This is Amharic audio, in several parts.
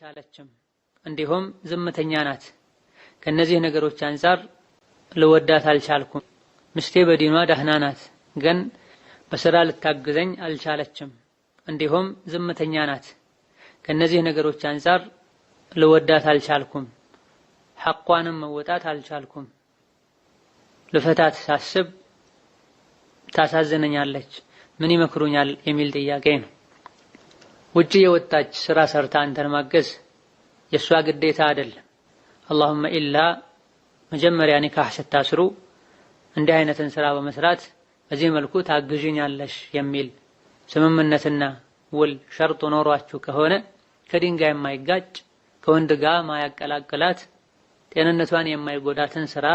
አልቻለችም እንዲሁም ዝምተኛ ናት ከነዚህ ነገሮች አንፃር ልወዳት አልቻልኩም ምስቴ በዲኗ ደህና ናት ግን በስራ ልታግዘኝ አልቻለችም እንዲሁም ዝምተኛ ናት ከነዚህ ነገሮች አንፃር ልወዳት አልቻልኩም ሐቋንም መወጣት አልቻልኩም ልፈታት ሳስብ ታሳዝነኛለች ምን ይመክሩኛል የሚል ጥያቄ ነው ውጪ የወጣች ስራ ሰርታ አንተን ማገዝ የሷ ግዴታ አይደለም اللهم الا መጀመሪያ ኒካህ ስታስሩ እንዲህ አይነትን ስራ በመስራት በዚህ መልኩ ታግዥኛለሽ የሚል ስምምነትና ውል ሸርጥ ኖሯችሁ ከሆነ ከድንጋይ የማይጋጭ ከወንድ ጋር ማያቀላቅላት ጤንነቷን የማይጎዳትን ስራ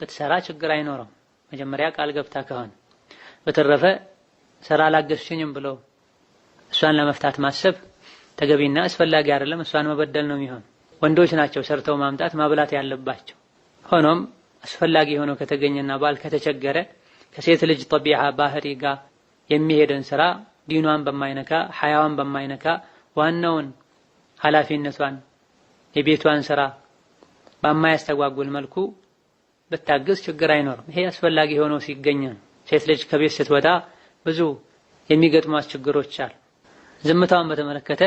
ብትሰራ ችግር አይኖርም መጀመሪያ ቃል ገብታ ከሆነ በተረፈ ስራ አላገዝሽኝም ብሎ እሷን ለመፍታት ማሰብ ተገቢና አስፈላጊ አይደለም እሷን መበደል ነው የሚሆን ወንዶች ናቸው ሰርተው ማምጣት ማብላት ያለባቸው ሆኖም አስፈላጊ ሆኖ ከተገኘና ባል ከተቸገረ ከሴት ልጅ ጠቢዓ ባህሪ ጋር የሚሄድን ስራ ዲኗን በማይነካ ሐያዋን በማይነካ ዋናውን ኃላፊነቷን የቤቷን ስራ በማያስተጓጉል መልኩ ብታግዝ ችግር አይኖርም ይሄ አስፈላጊ ሆኖ ሲገኝ ሴት ልጅ ከቤት ስትወጣ ብዙ የሚገጥሟት ችግሮች አሉ ዝምታውን በተመለከተ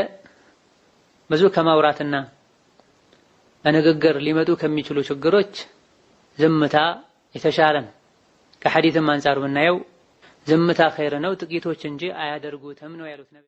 ብዙ ከማውራትና በንግግር ሊመጡ ከሚችሉ ችግሮች ዝምታ የተሻለ ነው ከሐዲስም አንፃር ብናየው ዝምታ ኸይር ነው ጥቂቶች እንጂ አያደርጉትም ነው ያሉት ነብዩ